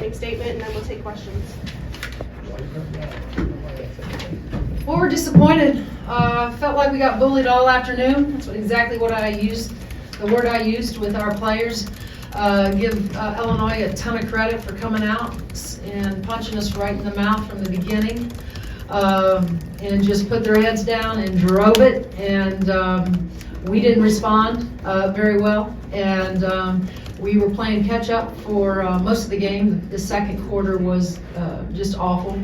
opening statement, and then we'll take questions. Well, we're disappointed. Felt like we got bullied all afternoon. That's exactly what I used, the word I used with our players. Give Illinois a ton of credit for coming out and punching us right in the mouth from the beginning, and just put their heads down and drove it. And we didn't respond very well, and we were playing catch up for most of the game. The second quarter was just awful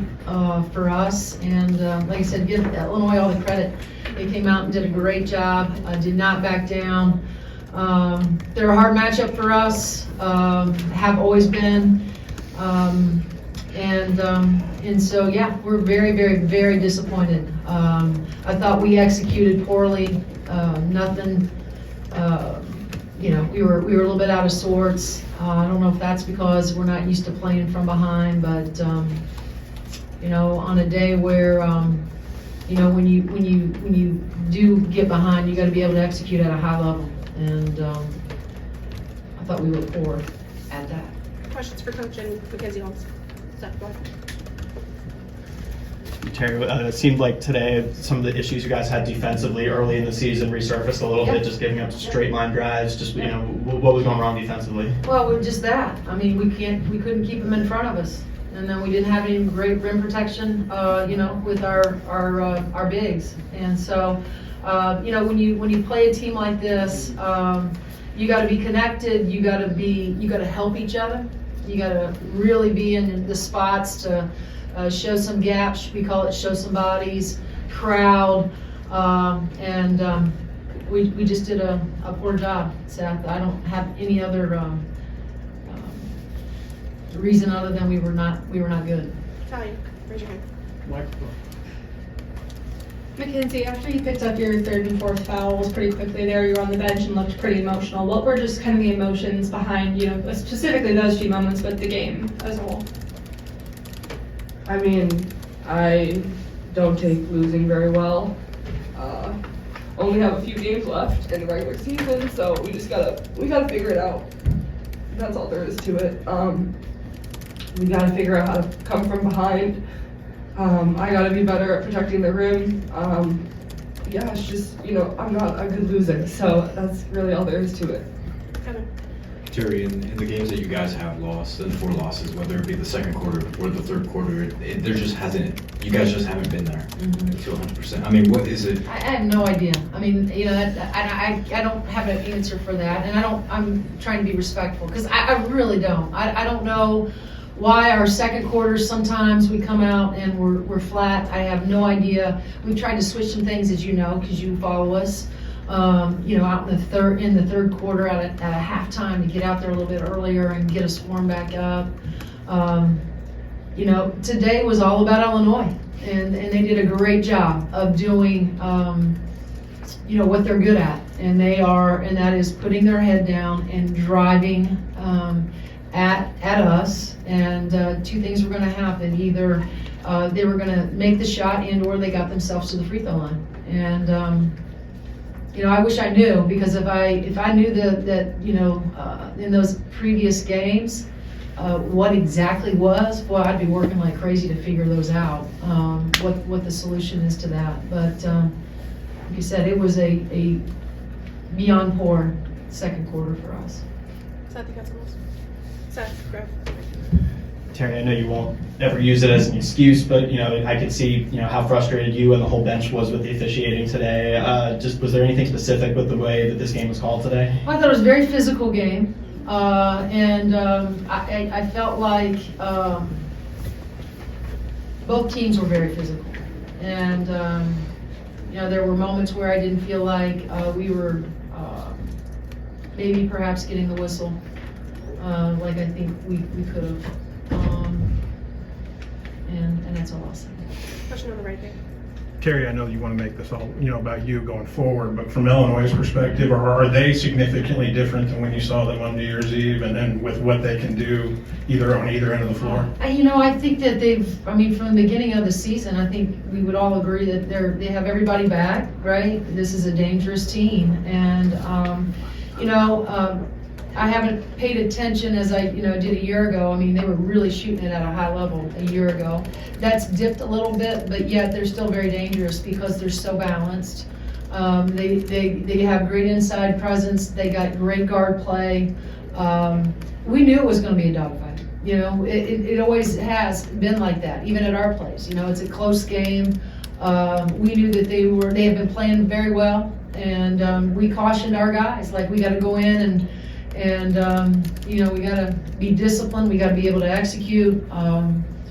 for us, and like I said, give Illinois all the credit. They came out and did a great job, did not back down. They're a hard matchup for us, have always been, and so yeah, we're very, very, very disappointed. I thought we executed poorly. Nothing. We were a little bit out of sorts. I don't know if that's because we're not used to playing from behind, but on a day where when you do get behind, you got to be able to execute at a high level, and I thought we were poor at that. Questions for Coach and Mackenzie Holmes. Seth, go ahead. Teri, it seemed like today some of the issues you guys had defensively early in the season resurfaced a little bit, just giving up straight line drives. Just what was going wrong defensively? Well, we're just that. I mean, we couldn't keep them in front of us, and then we didn't have any great rim protection, with our bigs. And so, when you play a team like this, you got to be connected. You got to help each other. You got to really be in the spots to show some gaps. We call it show some bodies, crowd, and we just did a poor job, Seth. I don't have any other reason other than we were not good. Talia, raise your hand. Mackenzie, after you picked up your third and fourth fouls pretty quickly there, you were on the bench and looked pretty emotional. What were just kind of the emotions behind, specifically those few moments, but the game as a whole? I mean, I don't take losing very well. Only have a few games left in the regular season, so we gotta figure it out. That's all there is to it. We gotta figure out how to come from behind. I gotta be better at protecting the rim. It's just, I'm not a good loser, so that's really all there is to it. Kevin. Teri, in the games that you guys have lost, the 4 losses, whether it be the second quarter or the third quarter, you guys just haven't been there to 100%. I mean, what is it? I have no idea. I mean, I don't have an answer for that, and I'm trying to be respectful, because I really don't. I don't know why our second quarter sometimes we come out and we're flat. I have no idea. We've tried to switch some things, as you know, because you follow us. Out in the third quarter at a halftime to get out there a little bit earlier and get us warmed back up. Today was all about Illinois, and they did a great job of doing what they're good at, and that is putting their head down and driving at us. And two things were going to happen: either they were going to make the shot, or they got themselves to the free throw line. And I wish I knew, because if I knew that in those previous games what exactly was, well, I'd be working like crazy to figure those out. What the solution is to that. But like you said, it was a beyond poor second quarter for us. Seth, you got some else? Seth, grab. Teri, I know you won't ever use it as an excuse, but I could see how frustrated you and the whole bench was with the officiating today. Was there anything specific with the way that this game was called today? I thought it was a very physical game, and I felt like both teams were very physical, and there were moments where I didn't feel like we were maybe perhaps getting the whistle like I think we could have. And that's all I'll say. Question on the right there. Teri, I know you want to make this all, about you going forward, but from Illinois' perspective, are they significantly different than when you saw them on New Year's Eve, and then with what they can do on either end of the floor? I think that from the beginning of the season, I think we would all agree that they have everybody back, right? This is a dangerous team, and I haven't paid attention as I, did a year ago. I mean, they were really shooting it at a high level a year ago. That's dipped a little bit, but yet they're still very dangerous because they're so balanced. They have great inside presence. They got great guard play. We knew it was going to be a dogfight. It always has been like that, even at our place. It's a close game. We knew that they have been playing very well, and we cautioned our guys, like, we got to go in and we got to be disciplined. We got to be able to execute.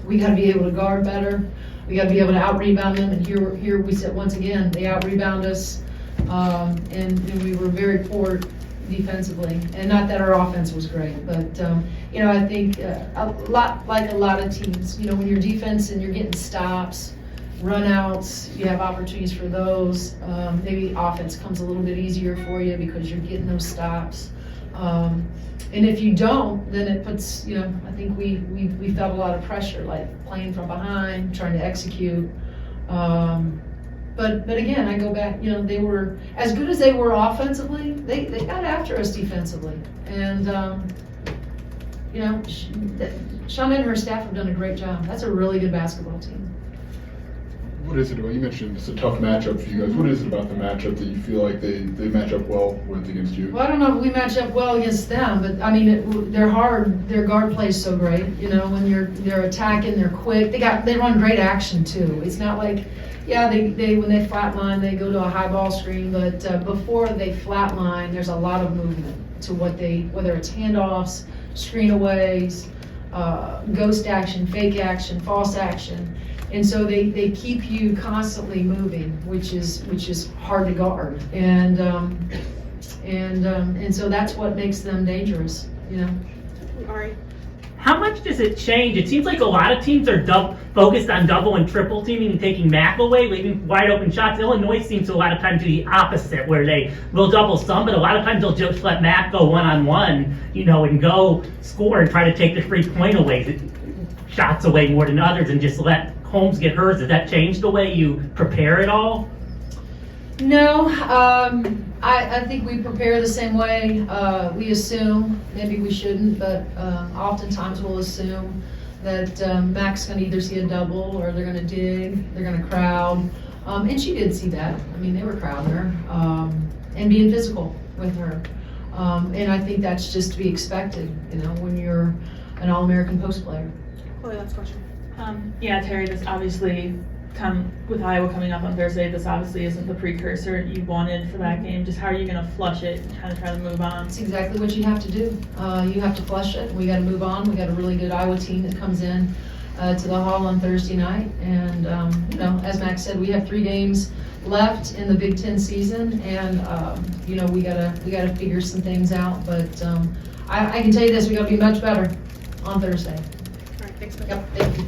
We got to be able to guard better. We got to be able to out-rebound them, and here we sit once again. They out-rebound us, and we were very poor defensively. And not that our offense was great, but I think a lot of teams, when your defense and you're getting stops, runouts, you have opportunities for those. Maybe offense comes a little bit easier for you because you're getting those stops. And if you don't, then it puts, I think we felt a lot of pressure, like playing from behind, trying to execute. But again, I go back, they were, as good as they were offensively, they got after us defensively. And, Shauna and her staff have done a great job. That's a really good basketball team. What is it about, you mentioned it's a tough matchup for you guys. What is it about the matchup that you feel like they match up well with against you? Well, I don't know if we match up well against them, but I mean, they're hard. Their guard play is so great. When they're attacking, they're quick. They run great action too. It's not like, they when they flatline, they go to a high ball screen, but before they flatline, there's a lot of movement to whether it's handoffs, screen-aways, ghost action, fake action, false action. And so they keep you constantly moving, which is hard to guard. And so that's what makes them dangerous, All right. How much does it change? It seems like a lot of teams are focused on double and triple teaming and taking Mac away, leaving wide open shots. Illinois seems to a lot of times do the opposite, where they will double some, but a lot of times they'll just let Mac go one-on-one, and go score and try to take the free-point away, shots away more than others, and just let Holmes get hers. Does that change the way you prepare it all? No, I think we prepare the same way. We assume, maybe we shouldn't, but oftentimes we'll assume that Mac's going to either see a double or they're going to dig, they're going to crowd. And she did see that. I mean, they were crowding her and being physical with her. And I think that's just to be expected, when you're an All-American post player. Chloe, last question. Teri, this obviously with Iowa coming up on Thursday, this obviously isn't the precursor you wanted for that game. Just how are you going to flush it and kind of try to move on? That's exactly what you have to do. You have to flush it. We got to move on. We got a really good Iowa team that comes in to the hall on Thursday night. And, as Max said, we have 3 games left in the Big Ten season. And, we gotta figure some things out. But I can tell you this, we got to be much better on Thursday. All right, thanks, Mike. Yep, thank you.